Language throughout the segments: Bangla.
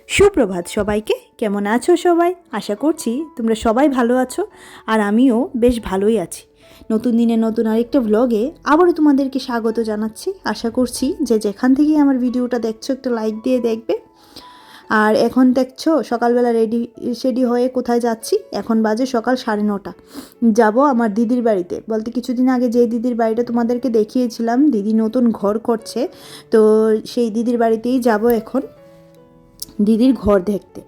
সুপ্রভাত সবাইকে। কেমন আছো সবাই? আশা করছি তোমরা সবাই ভালো আছো, আর আমিও বেশ ভালোই আছি। নতুন দিনে নতুন আরেকটা ভ্লগে আবারও তোমাদেরকে স্বাগত জানাচ্ছি। আশা করছি যে যেখান থেকেই আমার ভিডিওটা দেখছো একটা লাইক দিয়ে দেখবে। আর এখন দেখছো সকালবেলা রেডি হয়ে কোথায় যাচ্ছি। এখন বাজে সকাল 9:30। যাব আমার দিদির বাড়িতে। বলতে কিছুদিন আগে যে দিদির বাড়িটা তোমাদেরকে দেখিয়েছিলাম, দিদি নতুন ঘর করছে, তো সেই দিদির বাড়িতেই যাব এখন দিদির ঘর দেখতে।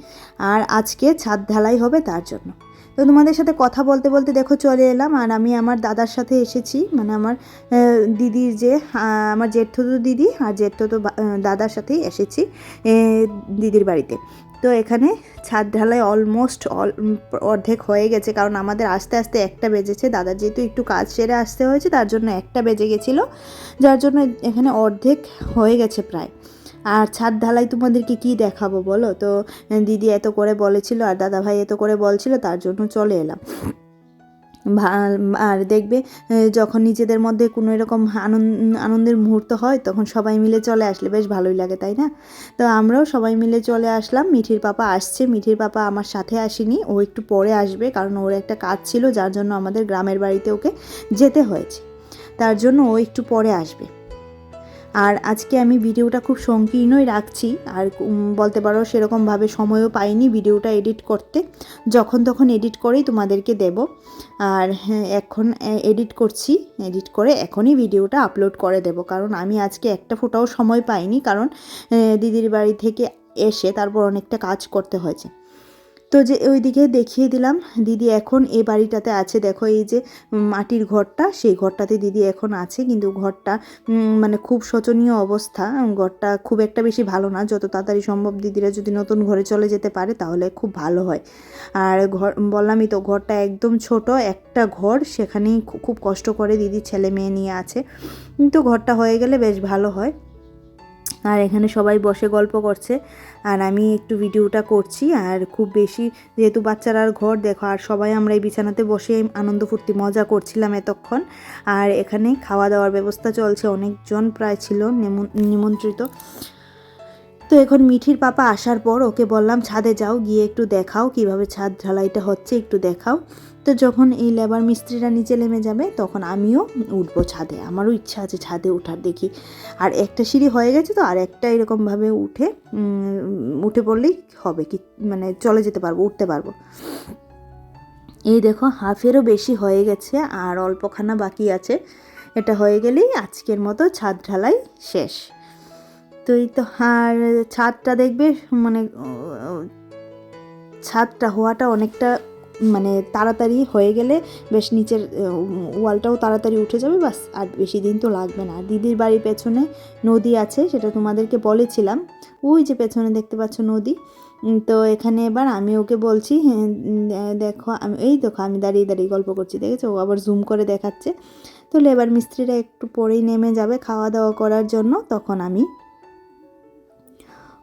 আর আজকে ছাদ ঢালাই হবে তার জন্য। তো তোমাদের সাথে কথা বলতে বলতে দেখো চলে এলাম। আর আমি আমার দাদার সাথে এসেছি, মানে আমার দিদির যে আমার জেঠতো দিদি আর জেঠতো দাদার সাথেই এসেছি দিদির বাড়িতে। তো এখানে ছাদ ঢালাই অলমোস্ট অর্ধেক হয়ে গেছে, কারণ আমাদের আস্তে আস্তে 1টা বেজেছে। দাদার যেহেতু একটু কাজ সেরে আসতে হয়েছে, তার জন্য 1টা বেজে গেছিলো, যার জন্য এখানে অর্ধেক হয়ে গেছে প্রায়। আর ছাদ ঢালাই তোমাদেরকে কি দেখাবো বলো? তো দিদি এত করে বলেছিল আর দাদা ভাই এত করে বলছিল, তার জন্য চলে এলাম। আর দেখবে যখন নিজেদের মধ্যে কোনো এরকম আনন্দের মুহূর্ত হয়, তখন সবাই মিলে চলে আসলে বেশ ভালোই লাগে, তাই না? তো আমরাও সবাই মিলে চলে আসলাম। মিঠির পাপা আসছে। মিঠির পাপা আমার সাথে আসেনি, ও একটু পরে আসবে, কারণ ওর একটা কাজ ছিল, যার জন্য আমাদের গ্রামের বাড়িতে ওকে যেতে হয়েছে। তার জন্য ও একটু পরে আসবে। আর আজকে আমি ভিডিওটা খুব সংকীর্ণই রাখছি, আর বলতে পারো সেরকমভাবে সময়ও পাইনি ভিডিওটা এডিট করতে। যখন তখন এডিট করেই তোমাদেরকে দেব। আর এখন এডিট করছি, এডিট করে এখনই ভিডিওটা আপলোড করে দেব, কারণ আমি আজকে একটা ফোঁটাও সময় পাইনি, কারণ দিদির বাড়ি থেকে এসে তারপর অনেকটা কাজ করতে হয়েছে। তো যে ওইদিকে দেখিয়ে দিলাম, দিদি এখন এই বাড়িটাতে আছে। দেখো এই যে মাটির ঘরটা, সেই ঘরটাতে দিদি এখন আছে, কিন্তু ঘরটা মানে খুব শোচনীয় অবস্থা। ঘরটা খুব একটা বেশি ভালো না। যত তাড়াতাড়ি সম্ভব দিদিরা যদি নতুন ঘরে চলে যেতে পারে তাহলে খুব ভালো হয়। আর ঘর বললামই তো, ঘরটা একদম ছোট একটা ঘর, সেখানেই খুব কষ্ট করে দিদি ছেলে মেয়ে নিয়ে আছে। কিন্তু ঘরটা হয়ে গেলে বেশ ভালো হয়। আর এখানে সবাই বসে গল্প করছে, আর আমি একটু ভিডিওটা করছি। আর খুব বেশি যেহেতু বাচ্চারা ঘর দেখো, আর সবাই আমরা এই বিছানাতে বসে আনন্দ ফুর্তি মজা করছিলাম এতক্ষণ। আর এখানে খাওয়া দাওয়ার ব্যবস্থা চলছে, অনেকজন প্রায় ছিল নিমন্ত্রিত। তো এখন মিঠির পাপা আসার পর ওকে বললাম ছাদে যাও, গিয়ে একটু দেখাও কিভাবে ছাদ ঢালাইটা হচ্ছে, একটু দেখাও। তো যখন এই লেবার মিস্ত্রিরা নিচে নেমে যাবে, তখন আমিও উঠবো ছাদে। আমারও ইচ্ছা আছে ছাদে ওঠার, দেখি। আর একটা সিঁড়ি হয়ে গেছে, তো আর একটা এরকমভাবে উঠে পড়লেই হবে, কি মানে চলে যেতে পারবো, উঠতে পারবো। এই দেখো হাফেরও বেশি হয়ে গেছে, আর অল্পখানা বাকি আছে। এটা হয়ে গেলেই আজকের মতো ছাদ ঢালাই শেষ। তো এই তো। আর ছাদটা দেখবে, মানে ছাদটা হওয়াটা অনেকটা মানে তাড়াতাড়ি হয়ে গেলে বেশ নিচের ওয়ালটাও তাড়াতাড়ি উঠে যাবে, বাস আর বেশি দিন তো লাগবে না। দিদির বাড়ির পেছনে নদী আছে, সেটা তোমাদেরকে বলেছিলাম। ওই যে পেছনে দেখতে পাচ্ছ নদী। তো এখানে এবার আমি ওকে বলছি, দেখো আমি দাঁড়িয়ে দাঁড়িয়ে গল্প করছি, দেখেছো? ও আবার জুম করে দেখাচ্ছে। তো লেবার মিস্ত্রিরা একটু পরেই নেমে যাবে খাওয়া দাওয়া করার জন্য, তখন আমি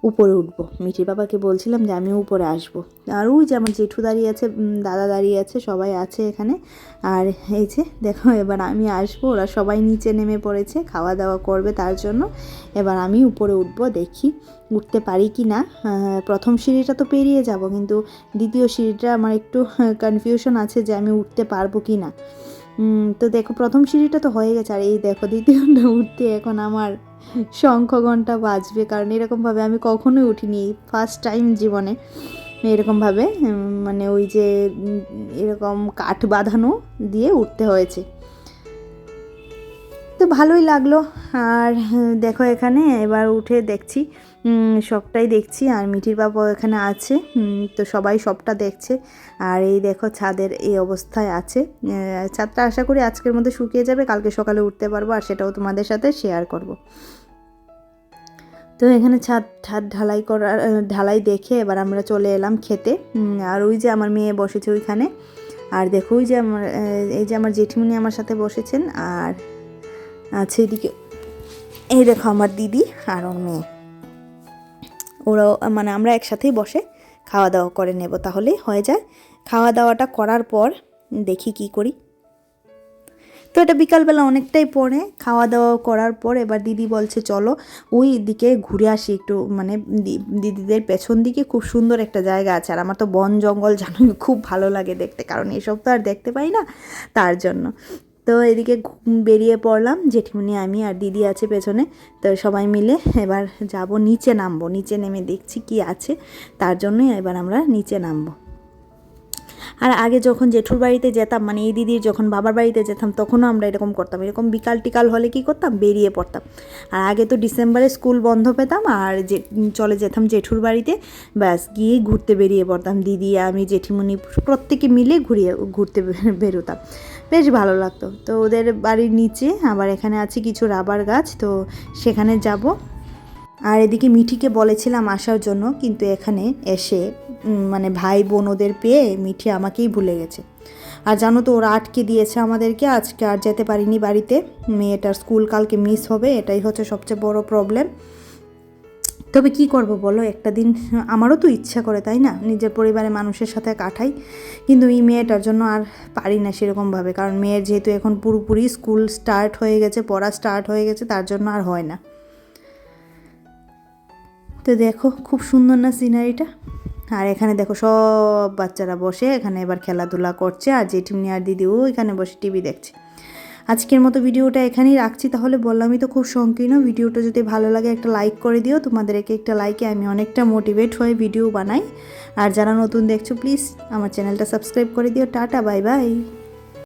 উপরে উঠবো। মিঠির বাবাকে বলছিলাম যে আমি উপরে আসবো। আর ওই যে আমার জেঠু দাঁড়িয়ে আছে, দাদা দাঁড়িয়ে আছে, সবাই আছে এখানে। আর এই যে দেখো এবার আমি আসবো, ওরা সবাই নিচে নেমে পড়েছে, খাওয়া দাওয়া করবে তার জন্য। এবার আমি উপরে উঠবো, দেখি উঠতে পারি কি না। প্রথম সিঁড়িটা তো পেরিয়ে যাব, কিন্তু দ্বিতীয় সিঁড়িটা আমার একটু কনফিউশন আছে যে আমি উঠতে পারবো কি না। তো দেখো প্রথম সিঁড়িটা তো হয়ে গেছে, আর এই দেখো দ্বিতীয়টা উঠতে এখন আমার শঙ্খ ঘন্টা বাজবে, কারণ এরকমভাবে আমি কখনোই উঠিনি, ফার্স্ট টাইম জীবনে এরকমভাবে মানে ওই যে এরকম কাঠ বাঁধানো দিয়ে উঠতে হয়েছে। তো ভালোই লাগলো। আর দেখো এখানে এবার উঠে দেখছি, সবটাই দেখছি। আর মিঠির বাবা এখানে আছে, তো সবাই সবটা দেখছে। আর এই দেখো ছাদের এই অবস্থায় আছে। ছাদটা আশা করি আজকের মধ্যে শুকিয়ে যাবে, কালকে সকালে উঠতে পারবো, আর সেটাও তোমাদের সাথে শেয়ার করব। তো এখানে ছাদ ঢালাই দেখে এবার আমরা চলে এলাম খেতে। আর ওই যে আমার মেয়ে বসেছে ওইখানে। আর দেখো ওই যে এই যে আমার জেঠিমণি আমার সাথে বসেছেন, আর আছে এদিকে এই দেখো আমার দিদি আর ওর মেয়ে। ওরাও মানে আমরা একসাথেই বসে খাওয়া দাওয়া করে নেব, তাহলেই হয়ে যায়। খাওয়া দাওয়াটা করার পর দেখি কি করি। তো এটা বিকালবেলা অনেকটাই পরে খাওয়া দাওয়া করার পর এবার দিদি বলছে চলো ওই দিকে ঘুরে আসি একটু, মানে দিদিদের পেছন দিকে খুব সুন্দর একটা জায়গা আছে। আর আমার তো বন জঙ্গল জানো খুব ভালো লাগে দেখতে, কারণ এসব তো আর দেখতে পাই না, তার জন্য। তো এদিকে বেরিয়ে পড়লাম, জেঠিমনি আমি আর দিদি আছে পেছনে। তো সবাই মিলে এবার যাব, নিচে নামবো, নিচে নেমে দেখছি কি আছে, তার জন্যই এবার আমরা নিচে নামবো। আর আগে যখন জেঠুর বাড়িতে যেতাম, মানে এই দিদির যখন বাবার বাড়িতে যেতাম, তখনও আমরা এরকম করতাম, এরকম বিকাল টিকাল হলে কি করতাম, বেরিয়ে পড়তাম। আর আগে তো ডিসেম্বরে স্কুল বন্ধ পেতাম আর চলে যেতাম জেঠুর বাড়িতে, ব্যাস গিয়ে ঘুরতে বেরিয়ে পড়তাম, দিদি আমি জেঠিমণি প্রত্যেকে মিলে ঘুরতে বেরোতাম, বেশ ভালো লাগতো। তো ওদের বাড়ির নিচে আবার এখানে আছে কিছু রাবার গাছ, তো সেখানে যাব। আর এদিকে মিঠিকে বলেছিলাম আসার জন্য, কিন্তু এখানে এসে মানে ভাই বোন ওদের পেয়ে মিঠি আমাকেই ভুলে গেছে। আর জানো তো ওরা আটকে দিয়েছে আমাদেরকে, আজকে আর যেতে পারিনি বাড়িতে, মেয়েটার স্কুল কালকে মিস হবে, এটাই হচ্ছে সবচেয়ে বড় প্রবলেম। তবে কি করব বলো, একটা দিন আমারও তো ইচ্ছা করে, তাই না, নিজের পরিবারের মানুষের সাথে কাটাই, কিন্তু এই মেয়েটার জন্য আর পারি না সেরকমভাবে, কারণ মেয়ের যেহেতু এখন পুরোপুরি স্কুল স্টার্ট হয়ে গেছে, পড়া স্টার্ট হয়ে গেছে, তার জন্য আর হয় না। তো দেখো খুব সুন্দর না সিনারিটা। আর এখানে দেখো সব বাচ্চারা বসে এখানে এবার খেলাধুলা করছে, আর জেঠিমনি আর দিদিও এখানে বসে টিভি দেখছে। আজকের মতো ভিডিওটা এখানেই রাখছি, তাহলে বললামই তো খুব সংকীর্ণ। ভিডিওটা যদি ভালো লাগে একটা লাইক করে দিও, তোমাদেরকে একটা লাইকে আমি অনেকটা মোটিভেট হয়ে ভিডিও বানাই। আর যারা নতুন দেখছো প্লিজ আমার চ্যানেলটা সাবস্ক্রাইব করে দিও। Tata, bye bye.